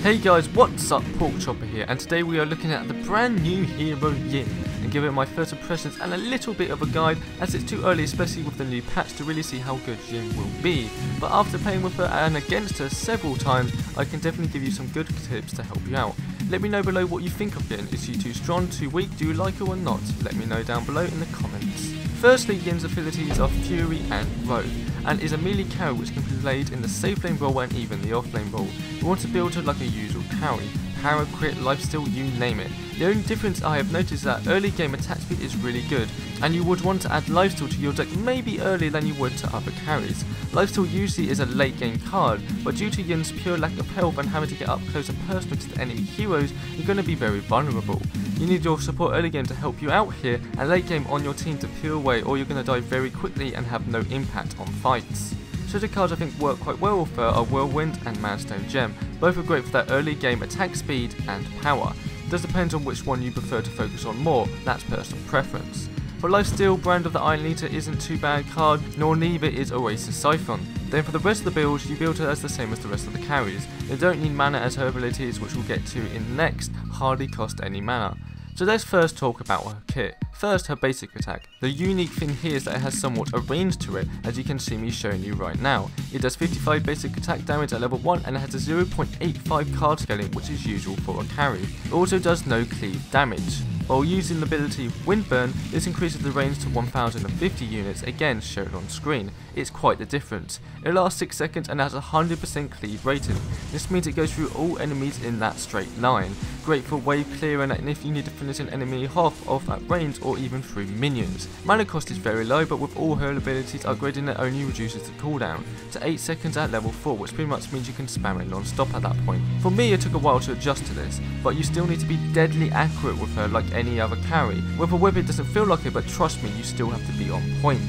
Hey guys, what's up? Pork Chopper here, and today we are looking at the brand new hero Yin and give it my first impressions and a little bit of a guide, as it's too early, especially with the new patch, to really see how good Yin will be. But after playing with her and against her several times, I can definitely give you some good tips to help you out. Let me know below what you think of Yin. Is she too strong, too weak, do you like her or not? Let me know down below in the comments. Firstly, Yin's abilities are Fury and Growth, and is a melee carry which can be played in the safe lane role and even the off lane role. You want to build her like a usual carry, power, crit, lifesteal, you name it. The only difference I have noticed is that early game attack speed is really good, and you would want to add lifesteal to your deck maybe earlier than you would to other carries. Lifesteal usually is a late game card, but due to Yin's pure lack of health and having to get up close and personal to the enemy heroes, you're going to be very vulnerable. You need your support early game to help you out here, and late game on your team to peel away, or you're going to die very quickly and have no impact on fights. So the cards I think work quite well with her are Whirlwind and Manstone Gem. Both are great for that early game attack speed and power. It does depend on which one you prefer to focus on more, that's personal preference. For Lifesteal, Brand of the Iron Eater isn't too bad card, nor neither is Oasis Siphon. Then for the rest of the build, you build her as the same as the rest of the carries. You don't need mana, as her abilities, which we'll get to in next, hardly cost any mana. So let's first talk about her kit. First, her basic attack. The unique thing here is that it has somewhat a range to it, as you can see me showing you right now. It does 55 basic attack damage at level 1 and it has a 0.85 card scaling, which is usual for a carry. It also does no cleave damage. While using the ability Windburn, this increases the range to 1050 units, again shown on screen. It's quite the difference. It lasts 6 seconds and has a 100% cleave rating. This means it goes through all enemies in that straight line. Great for wave clearing and if you need to finish an enemy half off at range or even through minions. Mana cost is very low, but with all her abilities, upgrading it only reduces the cooldown to 8 seconds at level 4, which pretty much means you can spam it non-stop at that point. For me, it took a while to adjust to this, but you still need to be deadly accurate with her like any other carry. With a whip it doesn't feel like it, but trust me, you still have to be on point.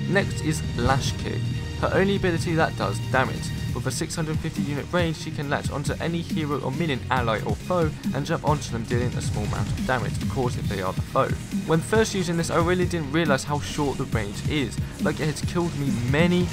Next is Lash Kick, her only ability that does damage. With a 650 unit range, she can latch onto any hero or minion, ally or foe and jump onto them, dealing a small amount of damage, of course if they are the foe. When first using this, I really didn't realise how short the range is, like it has killed me many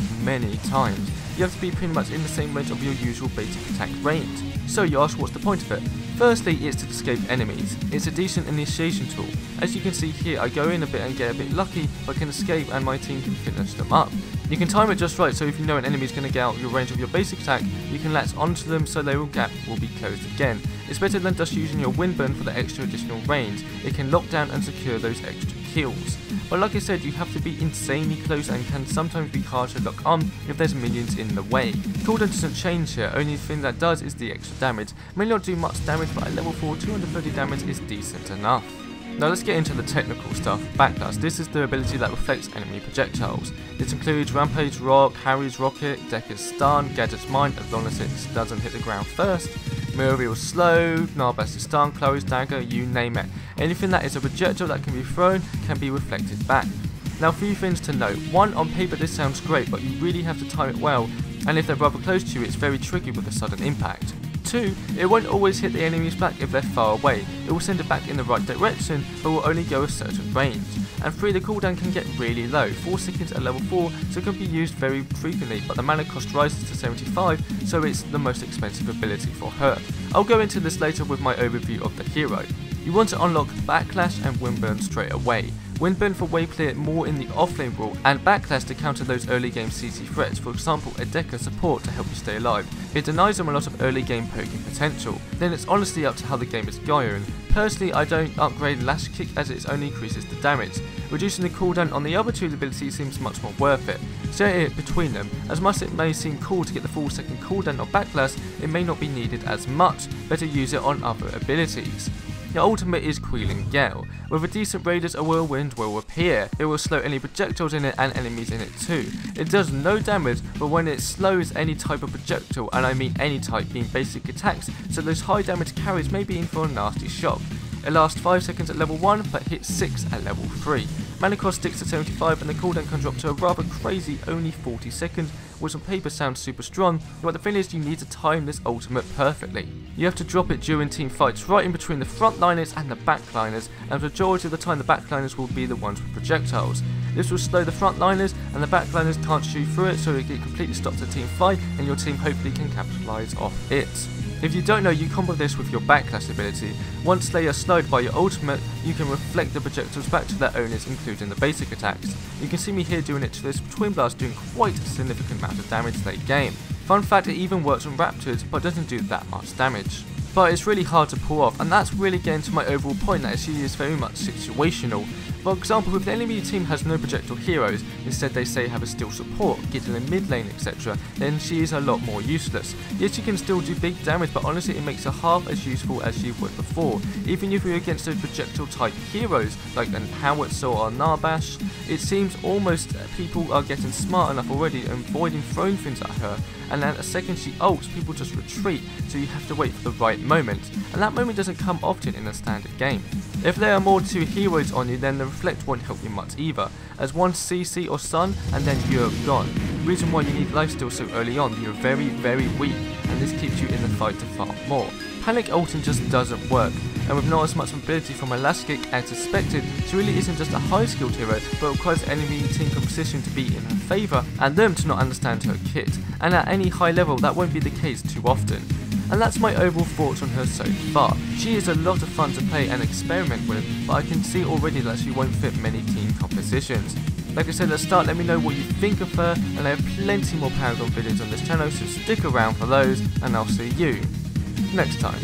times. You have to be pretty much in the same range of your usual basic attack range. So you ask, what's the point of it? Firstly, it's to escape enemies. It's a decent initiation tool. As you can see here, I go in a bit and get a bit lucky, but can escape and my team can finish them up. You can time it just right, so if you know an enemy is going to get out your range of your basic attack, you can latch onto them so their gap will be closed again. It's better than just using your Windburn for the extra additional range. It can lock down and secure those extra kills. But like I said, you have to be insanely close and can sometimes be hard to lock on if there's minions in the way. Cooldown doesn't change here, only thing that does is the extra damage. May not do much damage, but at level 4, 230 damage is decent enough. Now let's get into the technical stuff. Backlash. This is the ability that reflects enemy projectiles. This includes Rampage Rock, Harry's Rocket, Decker's Stun, Gadget's Mine as long as it doesn't hit the ground first, Muriel's Slow, Narbast's Stun, Chloe's Dagger, you name it. Anything that is a projectile that can be thrown can be reflected back. Now a few things to note. One, on paper this sounds great, but you really have to time it well, and if they're rather close to you it's very tricky with a sudden impact. 2, it won't always hit the enemy's back if they're far away. It will send it back in the right direction, but will only go a certain range. And 3, the cooldown can get really low, 4 seconds at level 4, so it can be used very frequently, but the mana cost rises to 75, so it's the most expensive ability for her. I'll go into this later with my overview of the hero. You want to unlock Backlash and Windburn straight away. Windburn for wave clear more in the offlane rule, and Backlash to counter those early game CC threats, for example a Decker support to help you stay alive. It denies them a lot of early game poking potential. Then it's honestly up to how the game is going. Personally, I don't upgrade Lash Kick as it only increases the damage. Reducing the cooldown on the other two abilities seems much more worth it. Set it between them. As much as it may seem cool to get the full second cooldown of Backlash, it may not be needed as much. Better use it on other abilities. The ultimate is Queeling Gale. With a decent radius, a whirlwind will appear. It will slow any projectiles in it and enemies in it too. It does no damage, but when it slows any type of projectile, and I mean any type, being basic attacks, so those high damage carries may be in for a nasty shock. It lasts 5 seconds at level 1, but hits 6 at level 3. Mana cost sticks to 75 and the cooldown can drop to a rather crazy only 40 seconds, which on paper sounds super strong, but the thing is you need to time this ultimate perfectly. You have to drop it during team fights, right in between the frontliners and the backliners, and the majority of the time the backliners will be the ones with projectiles. This will slow the frontliners and the backliners can't shoot through it, so it completely stops the team fight and your team hopefully can capitalise off it. If you don't know, you combo this with your backlash ability. Once they are slowed by your ultimate, you can reflect the projectiles back to their owners, including the basic attacks. You can see me here doing it to this Twin Blast, doing quite a significant amount of damage late game. Fun fact, it even works on Raptors, but doesn't do that much damage. But it's really hard to pull off, and that's really getting to my overall point that she is very much situational. For example, if the enemy team has no projectile heroes, instead they say have a steel support, get in the mid lane, etc., then she is a lot more useless. Yes, she can still do big damage, but honestly it makes her half as useful as she would before. Even if you're against those projectile type heroes, like an Howitzer or Narbash, it seems almost people are getting smart enough already and avoiding throwing things at her, and then a second she ults, people just retreat, so you have to wait for the right moment, and that moment doesn't come often in a standard game. If there are more two heroes on you, then the reflect won't help you much either, as one CC or stun and then you're gone. The reason why you need lifesteal so early on, you're very weak, and this keeps you in the fight to farm more. Panic ulting just doesn't work, and with not as much mobility from Elastic as expected, she really isn't just a high skilled hero, but requires enemy team composition to be in her favour, and them to not understand her kit, and at any high level that won't be the case too often. And that's my overall thoughts on her so far. She is a lot of fun to play and experiment with, but I can see already that she won't fit many team compositions. Like I said at the start, let me know what you think of her, and I have plenty more Paragon videos on this channel, so stick around for those, and I'll see you next time.